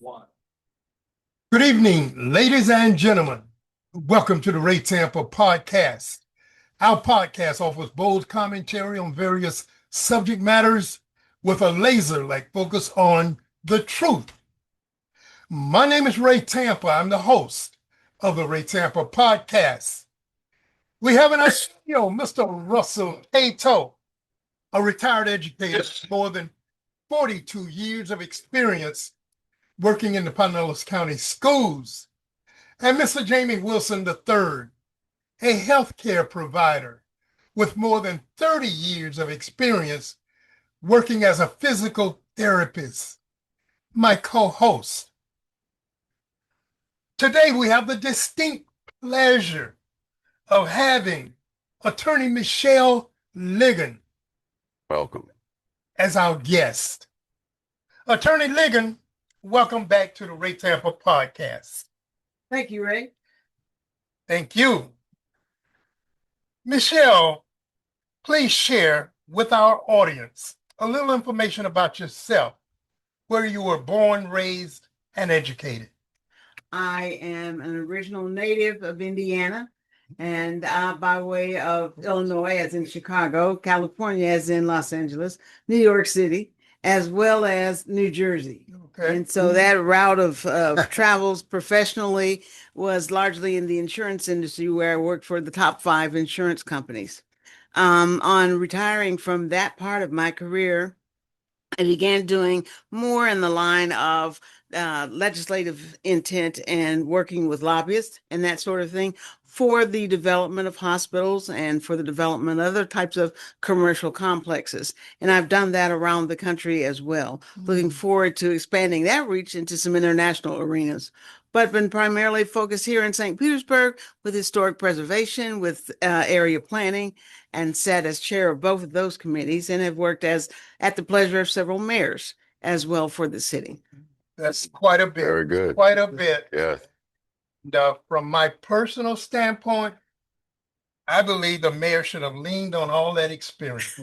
One. Good evening, ladies and gentlemen. Welcome to the Ray Tampa podcast. Our podcast offers bold commentary on various subject matters with a laser-like focus on the truth. My name is Ray Tampa. I'm the host of the Ray Tampa podcast. We have in our studio Mr. Russell Cato, a retired educator with more than 42 years of experience working in the Pinellas County schools, and Mr. Jamie Wilson III, a healthcare provider with more than 30 years of experience working as a physical therapist, my co-host. Today we have the distinct pleasure of having Attorney Michelle Ligon Welcome. as our guest. Attorney Ligon, welcome back to the Ray Tampa podcast. Thank you, Ray. Thank you. Michelle, please share with our audience a little information about yourself, where you were born, raised, and educated. I am an original native of Indiana, and by way of Illinois, as in Chicago, California, as in Los Angeles, New York City, as well as New Jersey. Okay. And so that route of travels professionally was largely in the insurance industry, where I worked for the top 5 insurance companies. On retiring from that part of my career, I began doing more in the line of legislative intent and working with lobbyists and that sort of thing for the development of hospitals and for the development of other types of commercial complexes. And I've done that around the country as well. Looking forward to expanding that reach into some international arenas, but been primarily focused here in St. Petersburg with historic preservation, with area planning, and sat as chair of both of those committees, and have worked as at the pleasure of several mayors as well for the city. That's quite a bit. Very good. Quite a bit. Yeah. From my personal standpoint, I believe the mayor should have leaned on all that experience.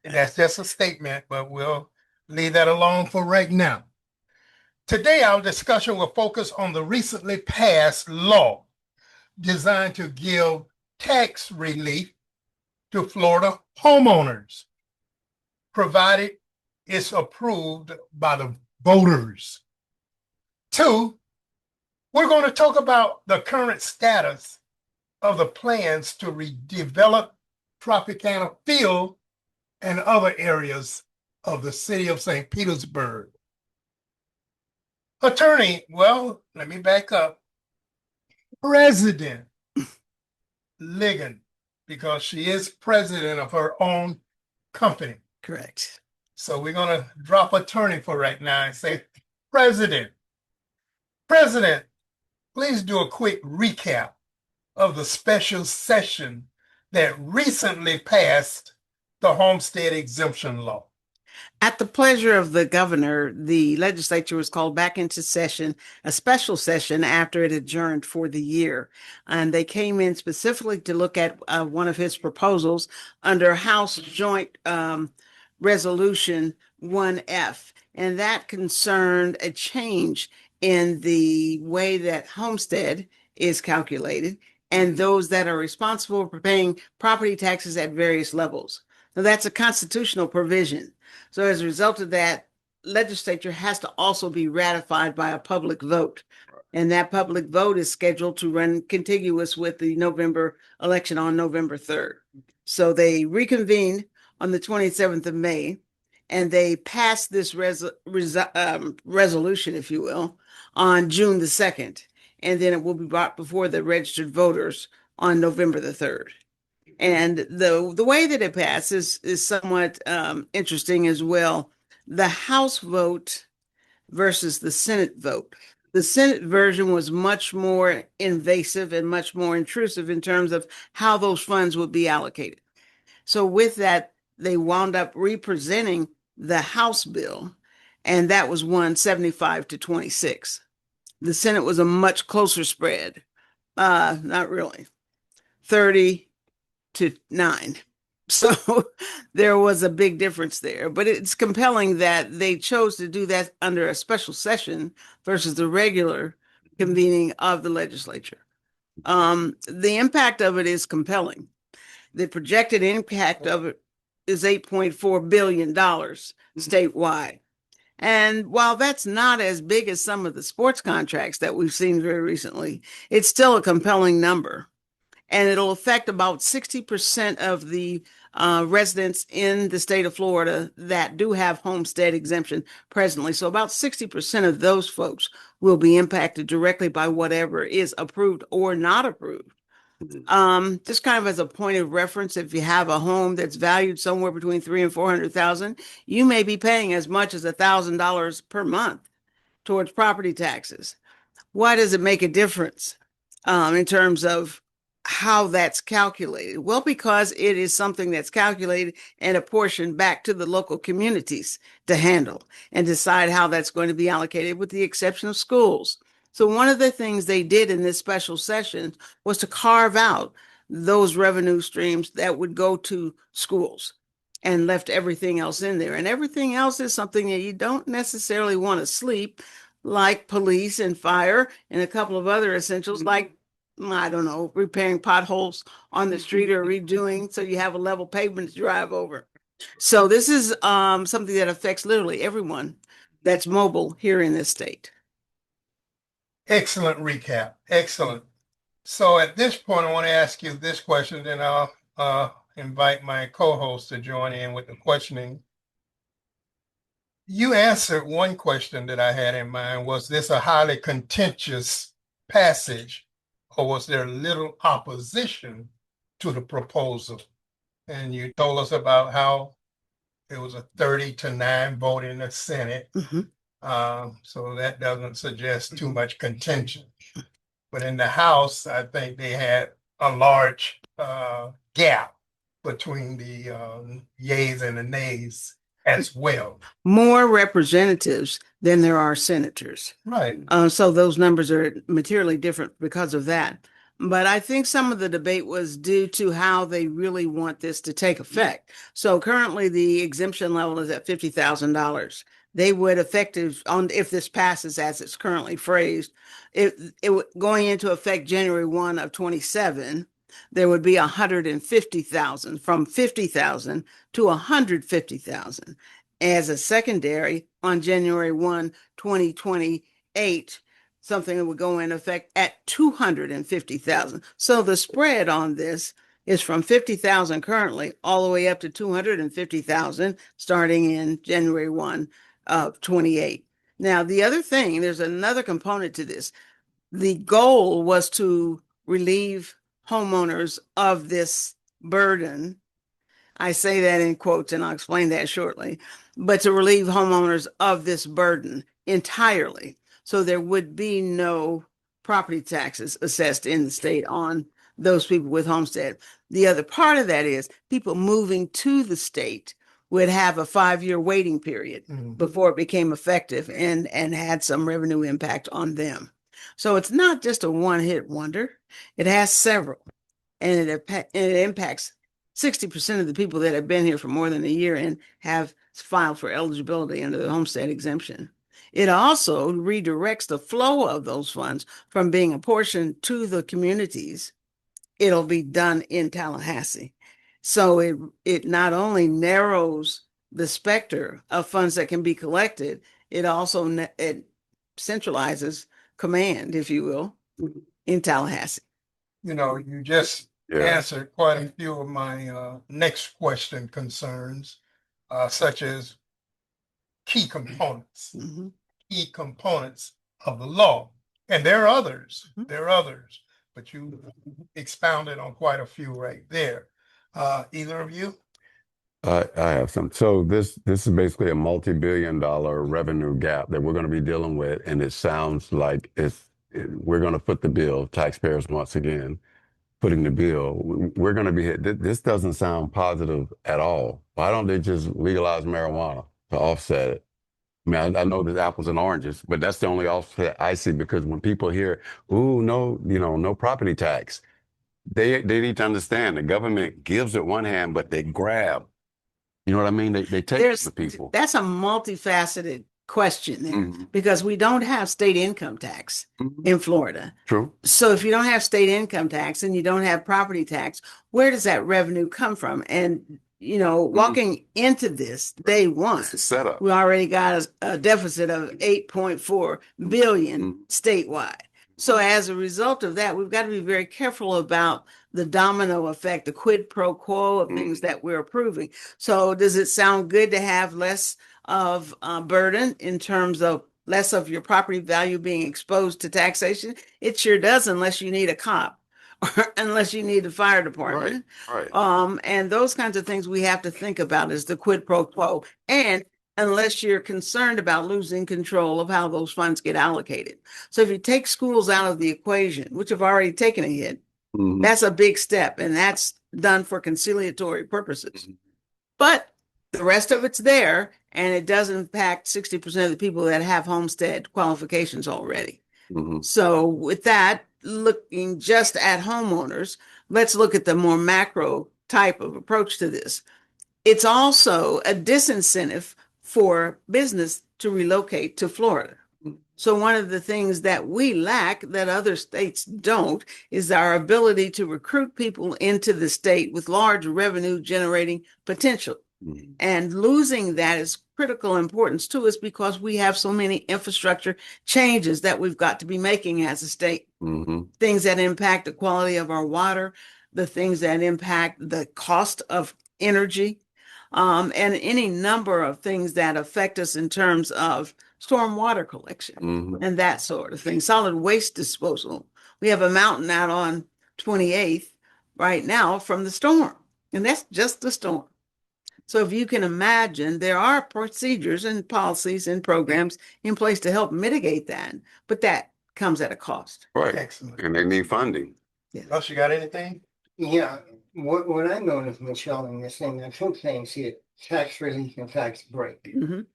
That's just a statement, but we'll leave that alone for right now. Today, our discussion will focus on the recently passed law designed to give tax relief to Florida homeowners, provided it's approved by the voters. 2, we're going to talk about the current status of the plans to redevelop Tropicana Field and other areas of the city of St. Petersburg. Attorney, well, let me back up. President Ligon, because she is president of her own company. Correct. So we're going to drop attorney for right now and say president. President, please do a quick recap of the special session that recently passed the homestead exemption law. At the pleasure of the governor, the legislature was called back into session, a special session after it adjourned for the year. And they came in specifically to look at one of his proposals under House Joint Resolution 1F. And that concerned a change in the way that homestead is calculated and those that are responsible for paying property taxes at various levels. Now, that's a constitutional provision. So as a result of that, legislature has to also be ratified by a public vote. And that public vote is scheduled to run contiguous with the November election on November 3rd. So they reconvened on the 27th of May, and they passed this resolution, if you will, on June the 2nd. And then it will be brought before the registered voters on November the 3rd. And the way that it passes is somewhat interesting as well. The House vote versus the Senate vote. The Senate version was much more invasive and much more intrusive in terms of how those funds would be allocated. So with that, they wound up representing the House bill, and that was won 75-26. The Senate was a much closer spread. Not really. 30-9. So there was a big difference there. But it's compelling that they chose to do that under a special session versus the regular convening of the legislature. The impact of it is compelling. The projected impact of it is $8.4 billion statewide. And while that's not as big as some of the sports contracts that we've seen very recently, it's still a compelling number. And it'll affect about 60% of the residents in the state of Florida that do have homestead exemption presently. So about 60% of those folks will be impacted directly by whatever is approved or not approved. Just kind of as a point of reference, if you have a home that's valued somewhere between 300,000 and 400,000, you may be paying as much as $1,000 per month towards property taxes. Why does it make a difference in terms of how that's calculated? Well, because it is something that's calculated and apportioned back to the local communities to handle and decide how that's going to be allocated, with the exception of schools. So one of the things they did in this special session was to carve out those revenue streams that would go to schools and left everything else in there. And everything else is something that you don't necessarily want to sleep, like police and fire and a couple of other essentials, like, I don't know, repairing potholes on the street or redoing so you have a level pavement to drive over. So this is something that affects literally everyone that's mobile here in this state. Excellent recap. Excellent. So at this point, I want to ask you this question, then I'll invite my co-host to join in with the questioning. You answered one question that I had in mind. Was this a highly contentious passage, or was there little opposition to the proposal? And you told us about how it was a 30-9 vote in the Senate. So that doesn't suggest too much contention. But in the House, I think they had a large gap between the yays and the nays as well. More representatives than there are senators. Right. So those numbers are materially different because of that. But I think some of the debate was due to how they really want this to take effect. So currently the exemption level is at $50,000. They would effective on, if this passes as it's currently phrased, it going into effect January 1 of 27, there would be 150,000, from 50,000 to 150,000. As a secondary on January 1, 2028, something that would go in effect at 250,000. So the spread on this is from 50,000 currently all the way up to 250,000 starting in January 1 of 28. Now, the other thing, there's another component to this. The goal was to relieve homeowners of this burden. I say that in quotes, and I'll explain that shortly, but to relieve homeowners of this burden entirely. So there would be no property taxes assessed in the state on those people with homestead. The other part of that is people moving to the state would have a 5-year waiting period before it became effective and had some revenue impact on them. So it's not just a one-hit wonder. It has several, and it impacts 60% of the people that have been here for more than a year and have filed for eligibility under the homestead exemption. It also redirects the flow of those funds from being apportioned to the communities. It'll be done in Tallahassee. So it not only narrows the specter of funds that can be collected, it also it centralizes command, if you will, in Tallahassee. You know, you just answered quite a few of my next question concerns, such as key components of the law. And there are others, but you expounded on quite a few right there. Either of you? I have some. So this is basically a multi-billion-dollar revenue gap that we're going to be dealing with, and it sounds like we're going to foot the bill. Taxpayers once again putting the bill. We're going to be hit. This doesn't sound positive at all. Why don't they just legalize marijuana to offset it? I mean, I know there's apples and oranges, but that's the only offset I see, because when people hear, "Ooh, no, no property tax," they need to understand the government gives with one hand, but they grab. You know what I mean? They take from the people. That's a multifaceted question there Mhm. because we don't have state income tax Mhm. in Florida. True. So if you don't have state income tax and you don't have property tax, where does that revenue come from? And walking into this day one, It's a setup. we already got a deficit of 8.4 billion statewide. So as a result of that, we've got to be very careful about the domino effect, the quid pro quo of things that we're approving. So does it sound good to have less of a burden in terms of less of your property value being exposed to taxation? It sure does, unless you need a cop or unless you need the fire department. Right. And those kinds of things we have to think about is the quid pro quo. And unless you're concerned about losing control of how those funds get allocated. So if you take schools out of the equation, which have already taken a hit, Mhm. that's a big step, and that's done for conciliatory purposes. But the rest of it's there, and it does impact 60% of the people that have homestead qualifications already. Mhm. So with that, looking just at homeowners, let's look at the more macro type of approach to this. It's also a disincentive for business to relocate to Florida. So one of the things that we lack that other states don't is our ability to recruit people into the state with large revenue generating potential. Mhm. And losing that is critical importance to us because we have so many infrastructure changes that we've got to be making as a state. Mhm. Things that impact the quality of our water, the things that impact the cost of energy, and any number of things that affect us in terms of stormwater collection Mhm. and that sort of thing. Solid waste disposal. We have a mountain out on 28th right now from the storm, and that's just the storm. So if you can imagine, there are procedures and policies and programs in place to help mitigate that, but that comes at a cost. Right. Excellent. And they need funding. Russ, you got anything? Yeah, what I noticed, Michelle, in this thing, there are two things here, tax relief and tax break. Mhm.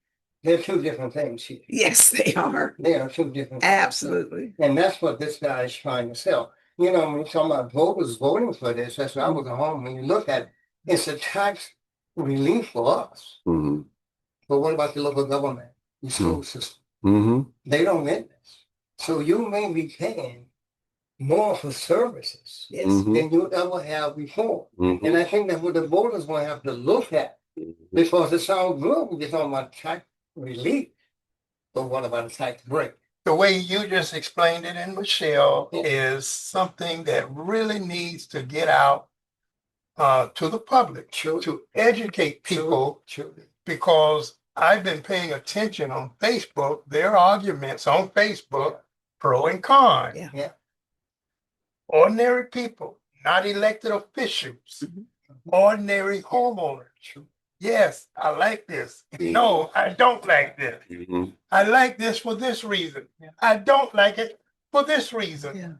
They're two different things here. Yes, they are. They are two different things. Absolutely. And that's what this guy is trying to sell. When you're talking about voters voting for this, that's what I was at home. When you look at it, it's a tax relief for us. Mm-hmm. But what about the local government, the school system? Mm-hmm. They don't get this. So you may be paying more for services than you ever have before. Mm-hmm. And I think that's what the voters going to have to look at because it sounds good when you're talking about tax relief, but what about a tax break? The way you just explained it in Michelle is something that really needs to get out to the public, to educate people, because I've been paying attention on Facebook, their arguments on Facebook, pro and con. Yeah. Ordinary people, not elected officials, ordinary homeowners. Yes, I like this. No, I don't like this. Mm-hmm. I like this for this reason. I don't like it for this reason. Yeah.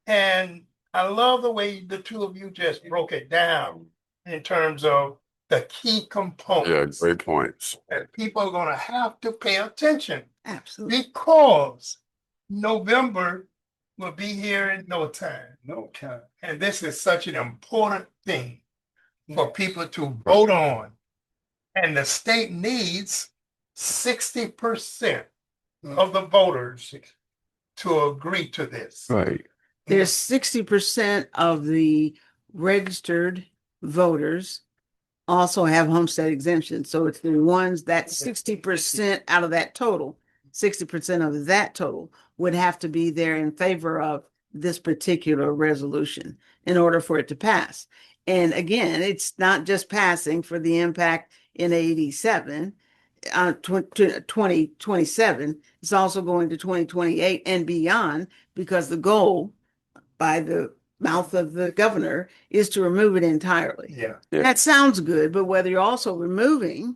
And I love the way the two of you just broke it down in terms of the key Yeah, components great points. that people are going to have to pay attention Absolutely. because November will be here in no time. No time. And this is such an important thing for people to vote on. And the state needs 60% of the voters to agree to this. Right. There's 60% of the registered voters also have homestead exemption. So it's the ones that 60% out of that total, 60% of that total would have to be there in favor of this particular resolution in order for it to pass. And again, it's not just passing for the impact in 87, 2027. It's also going to 2028 and beyond because the goal by the mouth of the governor is to remove it entirely. Yeah. Yeah. That sounds good, but whether you're also removing,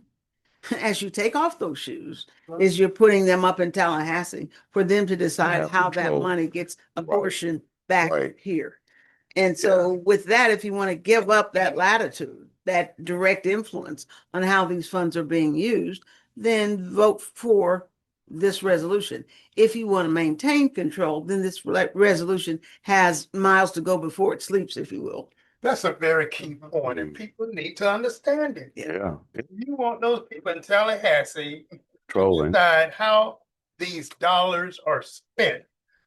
as you take off those shoes, is you're putting them up in Tallahassee for them to decide Yeah, how that control. money gets apportioned back Right. here. And so with that, if you want to give up that latitude, that direct influence on how these funds are being used, then vote for this resolution. If you want to maintain control, then this resolution has miles to go before it sleeps, if you will. That's a very key point, and people need to understand it. Yeah. You want those people in Tallahassee to Trolling. decide how these dollars are spent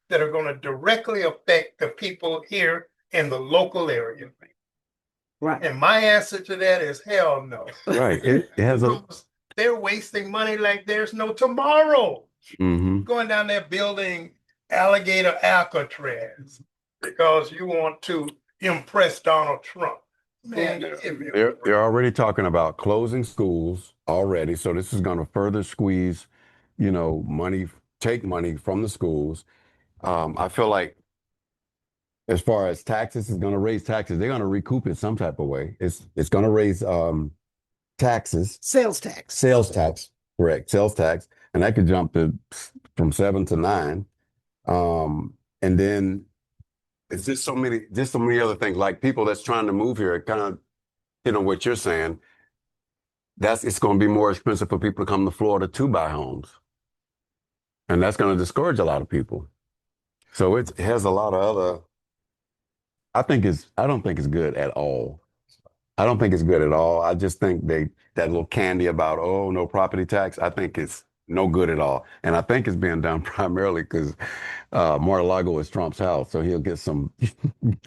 that are going to directly affect the people here in the local area. Right. And my answer to that is hell no. Right. It has a. Because they're wasting money like there's no tomorrow. Mhm. Going down there building alligator Alcatraz because you want to impress Donald Trump. Man, They're already talking about closing schools already. So this is going to further squeeze, money, take money from the schools. I feel like as far as taxes, is going to raise taxes. They're going to recoup it some type of way. It's going to raise taxes, Sales tax. correct, sales tax, and that could jump to from 7 to 9. And then it's just so many other things, like people that's trying to move here. Kind of, what you're saying. It's going to be more expensive for people to come to Florida to buy homes, and that's going to discourage a lot of people. So it has a lot of other. I don't think it's good at all. I don't think it's good at all. I just think that little candy about, oh, no property tax, I think it's no good at all. And I think it's being done primarily because Mar-a-Lago is Trump's house, so he'll get some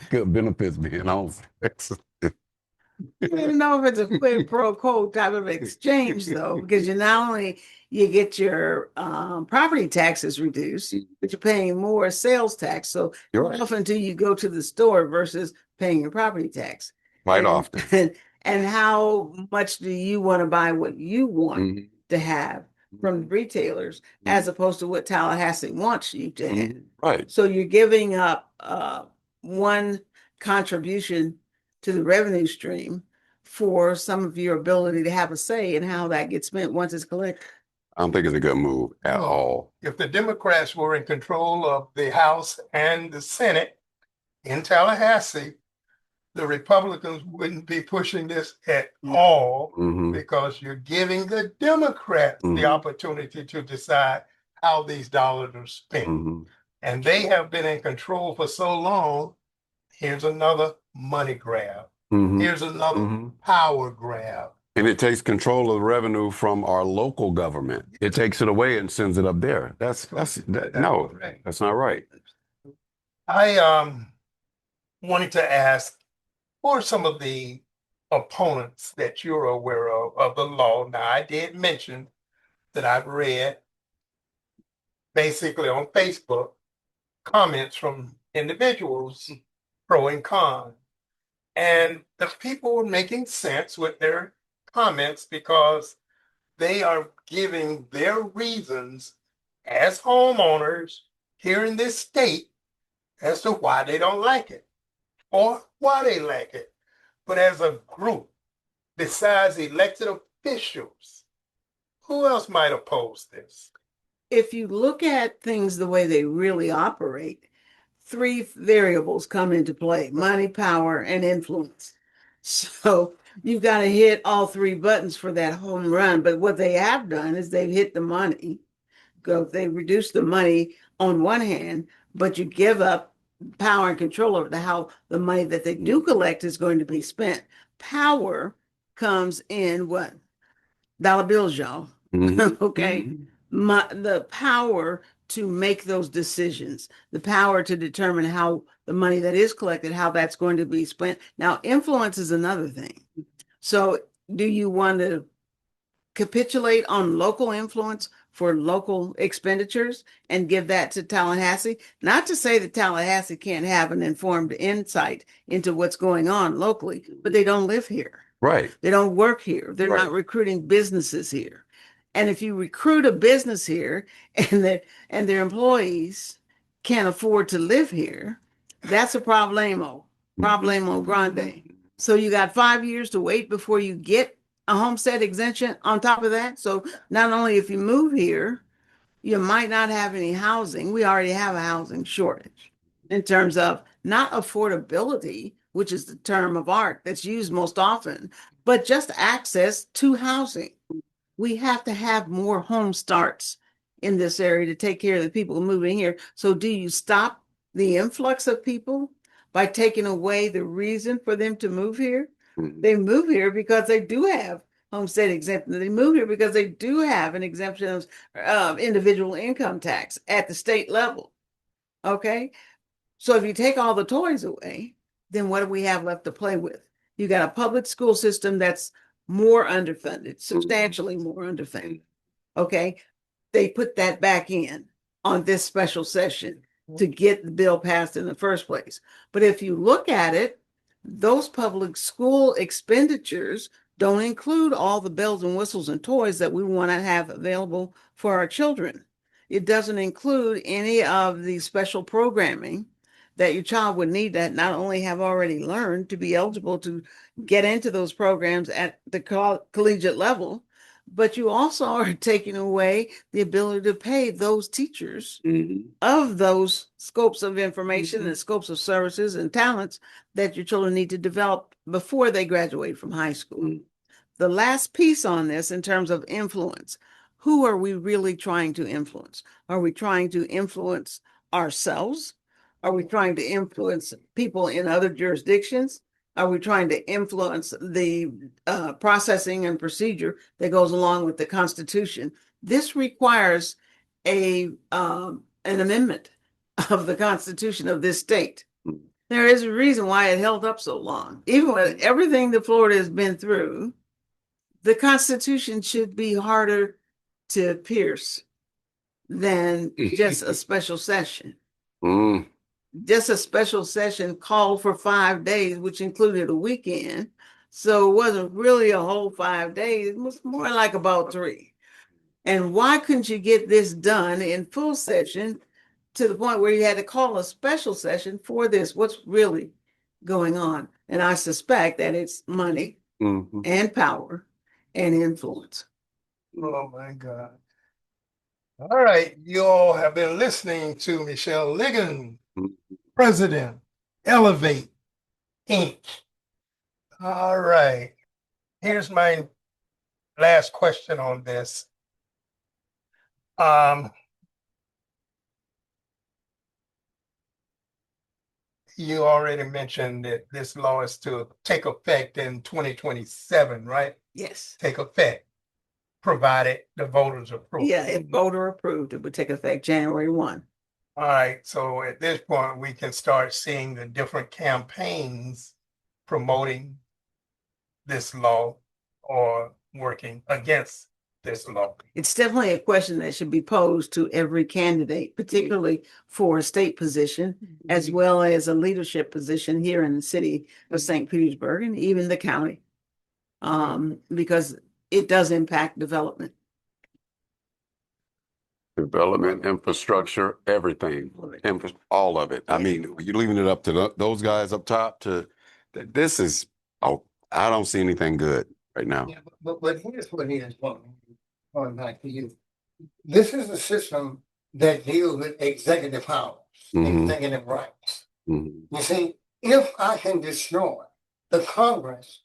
good benefits being on Texas. I don't know if it's a quid pro quo type of exchange, though, because not only you get your property taxes reduced, but you're paying more sales tax. So You're how right. often do you go to the store versus paying your property tax? Quite And- often. And how much do you want to buy what you want Mhm. to have from the retailers as opposed to what Tallahassee wants you to have? Right. So you're giving up one contribution to the revenue stream for some of your ability to have a say in how that gets spent once it's collected. I don't think it's a good move at No. all. If the Democrats were in control of the House and the Senate in Tallahassee, the Republicans wouldn't be pushing this at all Mhm. because you're giving the Democrats the Mhm. opportunity to decide how these dollars are spent. Mhm. And they have been in control for so long. Here's another money grab. Mhm. Here's another Mhm. power grab. And it takes control of the revenue from our local government. It takes it away and sends it up there. No, correct. that's not right. I wanted to ask, who are some of the opponents that you're aware of the law? Now, I did mention that I've read basically on Facebook comments from individuals pro and con. And the people were making sense with their comments because they are giving their reasons as homeowners here in this state as to why they don't like it or why they like it. But as a group, besides elected officials, who else might oppose this? If you look at things the way they really operate, three variables come into play: money, power, and influence. So you've got to hit all three buttons for that home run. But what they have done is they've hit the money. They reduce the money on one hand, but you give up power and control over how the money that they do collect is going to be spent. Power comes in what? Dollar bills, y'all. Mhm. Okay. The power to make those decisions, the power to determine how the money that is collected, how that's going to be spent. Now, influence is another thing. So, do you want to capitulate on local influence for local expenditures and give that to Tallahassee? Not to say that Tallahassee can't have an informed insight into what's going on locally, but they don't live here. Right. They don't work here. They're Right. not recruiting businesses here. And if you recruit a business here and their employees can't afford to live here, that's a problemo grande. So you got 5 years to wait before you get a homestead exemption on top of that. So not only if you move here, you might not have any housing. We already have a housing shortage in terms of not affordability, which is the term of art that's used most often, but just access to housing. We have to have more home starts in this area to take care of the people moving here. So do you stop the influx of people by taking away the reason for them to move here? Mhm. They move here because they do have homestead exemption. They move here because they do have an exemption of individual income tax at the state level. Okay. So if you take all the toys away, then what do we have left to play with? You got a public school system that's more underfunded, substantially more underfunded. Okay. They put that back in on this special session to get the bill passed in the first place. But if you look at it, those public school expenditures don't include all the bells and whistles and toys that we want to have available for our children. It doesn't include any of the special programming that your child would need to not only have already learned to be eligible to get into those programs at the collegiate level, but you also are taking away the ability to pay those teachers of those scopes of information and scopes of services and talents that your children need to develop before they graduate from high school. The last piece on this in terms of influence, who are we really trying to influence? Are we trying to influence ourselves? Are we trying to influence people in other jurisdictions? Are we trying to influence the processing and procedure that goes along with the Constitution? This requires an amendment of the Constitution of this state. There is a reason why it held up so long. Even with everything that Florida has been through, the Constitution should be harder to pierce than just a special session. Just a special session called for 5 days, which included a weekend. So it wasn't really a whole 5 days. It was more like about 3. And why couldn't you get this done in full session to the point where you had to call a special session for this? What's really going on? And I suspect that it's money and power and influence. Oh my God. All right, you all have been listening to Michelle Ligon, President, Elevate, Inc. All right, here's my last question on this. You already mentioned that this law is to take effect in 2027, right? Yes. Take effect, provided the voters approve. Yeah, if voter approved, it would take effect January 1. All right, so at this point, we can start seeing the different campaigns promoting this law or working against this law. It's definitely a question that should be posed to every candidate, particularly for a state position, as well as a leadership position here in the city of St. Petersburg and even the county, because it does impact development. Development, infrastructure, everything, all of it. I mean, you're leaving it up to those guys up top to, this is, I don't see anything good right now. Yeah, but here's what it is, going back to you. This is a system that deals with executive powers, executive rights. You see, if I can destroy the Congress,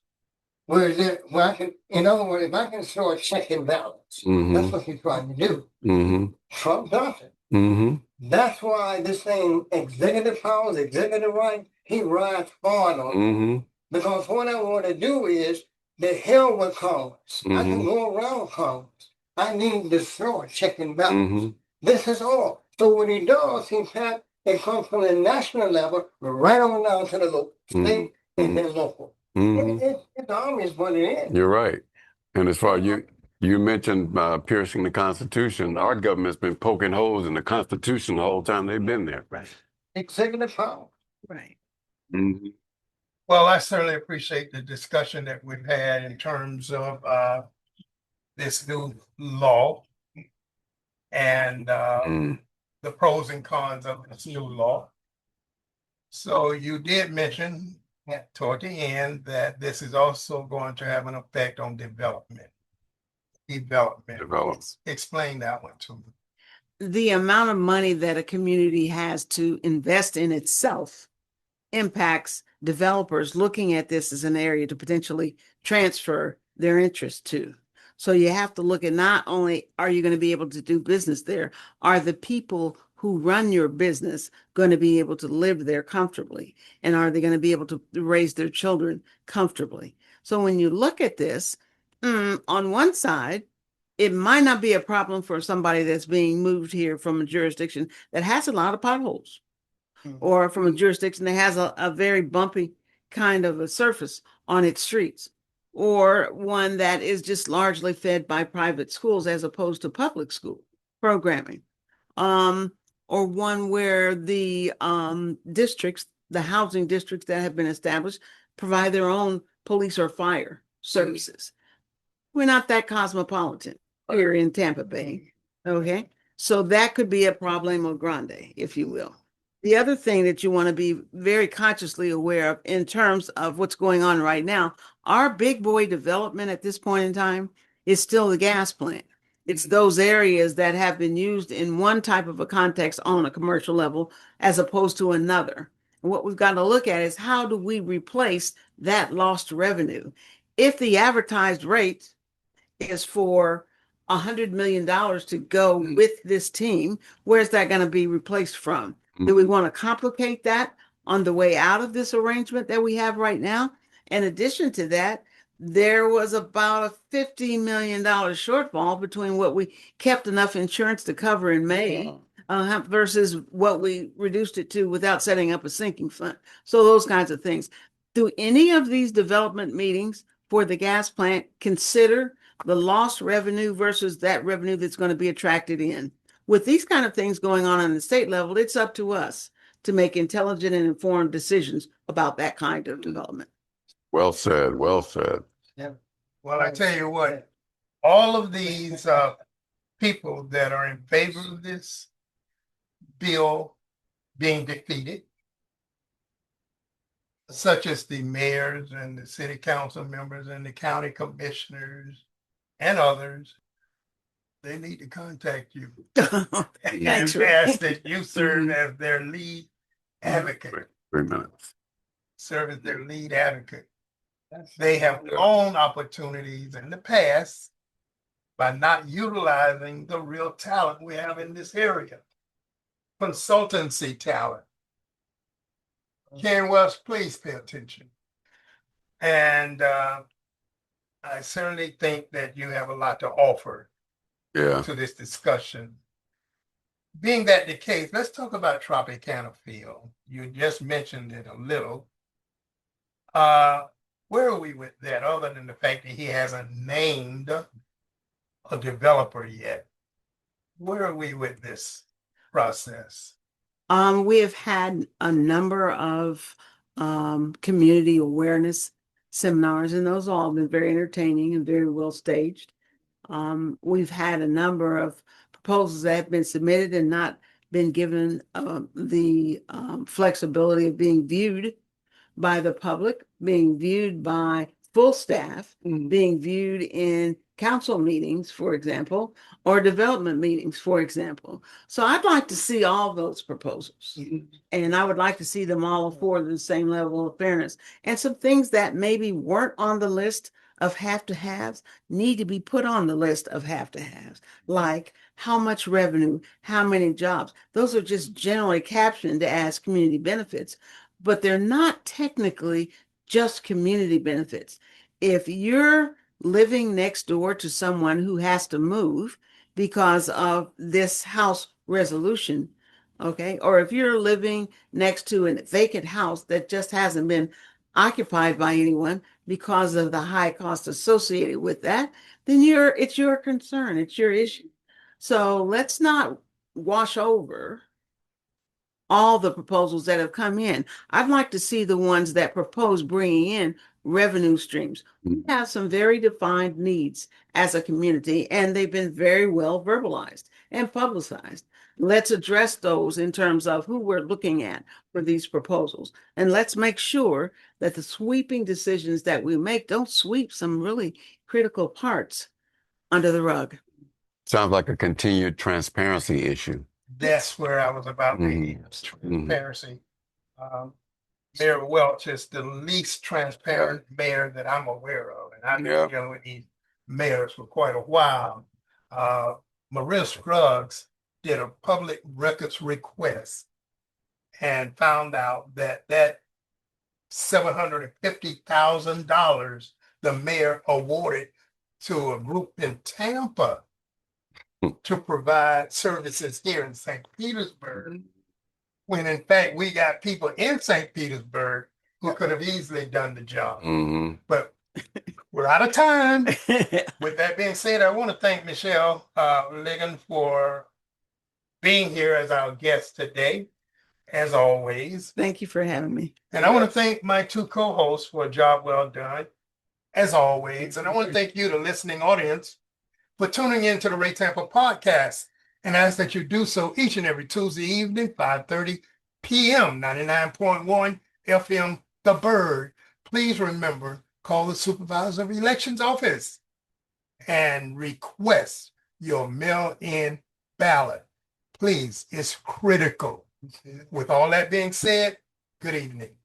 where I can, in other words, if I can destroy check and balance, that's what he's trying to do. Trump does it. That's why this thing, executive powers, executive rights, he rides hard on it. Because what I want to do is the hell with Congress. I can go around Congress. I need to destroy check and balance. This is all. So what he does, it comes from the national level right on down to the local state and then local. It's obvious what it is. You're right. And as far as you mentioned piercing the Constitution, our government's been poking holes in the Constitution the whole time they've been there. Right. Executive power. Right. Well, I certainly appreciate the discussion that we've had in terms of this new law and the pros and cons of this new law. So you did mention toward the end that this is also going to have an effect on development. Explain that one to me. The amount of money that a community has to invest in itself impacts developers looking at this as an area to potentially transfer their interest to. So you have to look at not only are you going to be able to do business there, are the people who run your business going to be able to live there comfortably? And are they going to be able to raise their children comfortably? So when you look at this, on one side, it might not be a problem for somebody that's being moved here from a jurisdiction that has a lot of potholes, or from a jurisdiction that has a very bumpy kind of a surface on its streets, or one that is just largely fed by private schools as opposed to public school programming, or one where the districts, the housing districts that have been established, provide their own police or fire services. We're not that cosmopolitan here in Tampa Bay. Okay. So that could be a problema grande, if you will. The other thing that you want to be very consciously aware of in terms of what's going on right now, our big boy development at this point in time is still the gas plant. It's those areas that have been used in one type of a context on a commercial level as opposed to another. And what we've got to look at is how do we replace that lost revenue? If the advertised rate is for $100 million to go with this team, where's that going to be replaced from? Do we want to complicate that on the way out of this arrangement that we have right now? In addition to that, there was about a $50 million shortfall between what we kept enough insurance to cover in May versus what we reduced it to without setting up a sinking fund. So those kinds of things. Do any of these development meetings for the gas plant consider the lost revenue versus that revenue that's going to be attracted in? With these kind of things going on the state level, it's up to us to make intelligent and informed decisions about that kind of development. Well said. Well said. Yeah. Well, I tell you what, all of these people that are in favor of this bill being defeated, such as the mayors and the city council members and the county commissioners and others, they need to contact you and ask that you serve as their lead advocate. 3 minutes. Serve as their lead advocate. They have known opportunities in the past by not utilizing the real talent we have in this area. Consultancy talent. Karen West, please pay attention. And I certainly think that you have a lot to offer to this discussion. Being that the case, let's talk about Tropicana Field. You just mentioned it a little. Where are we with that, other than the fact that he hasn't named a developer yet? Where are we with this process? We have had a number of community awareness seminars, and those all have been very entertaining and very well staged. We've had a number of proposals that have been submitted and not been given the flexibility of being viewed by the public, being viewed by full staff, being viewed in council meetings, for example, or development meetings, for example. So I'd like to see all those proposals, and I would like to see them all afford the same level of fairness. And some things that maybe weren't on the list of have to haves need to be put on the list of have to haves, like how much revenue, how many jobs. Those are just generally captioned as community benefits, but they're not technically just community benefits. If you're living next door to someone who has to move because of this house resolution, okay, or if you're living next to a vacant house that just hasn't been occupied by anyone because of the high cost associated with that, then it's your concern, it's your issue. So let's not wash over all the proposals that have come in. I'd like to see the ones that propose bringing in revenue streams. We have some very defined needs as a community, and they've been very well verbalized and publicized. Let's address those in terms of who we're looking at for these proposals. And let's make sure that the sweeping decisions that we make don't sweep some really critical parts under the rug. Sounds like a continued transparency issue. That's where I was about to head, transparency. Mayor Welch is the least transparent mayor that I'm aware of. And I'm dealing with these mayors for quite a while. Maria Scruggs did a public records request and found out that $750,000 the mayor awarded to a group in Tampa to provide services here in St. Petersburg, when in fact we got people in St. Petersburg who could have easily done the job. But we're out of time. With that being said, I want to thank Michelle Ligon for being here as our guest today, as always. Thank you for having me. And I want to thank my two co-hosts for a job well done, as always. And I want to thank you, the listening audience, for tuning in to the Ray Tampa podcast, and ask that you do so each and every Tuesday evening, 5:30 p.m., 99.1 FM, The Bird. Please remember, call the Supervisor of Elections office and request your mail-in ballot. Please, it's critical. With all that being said, good evening.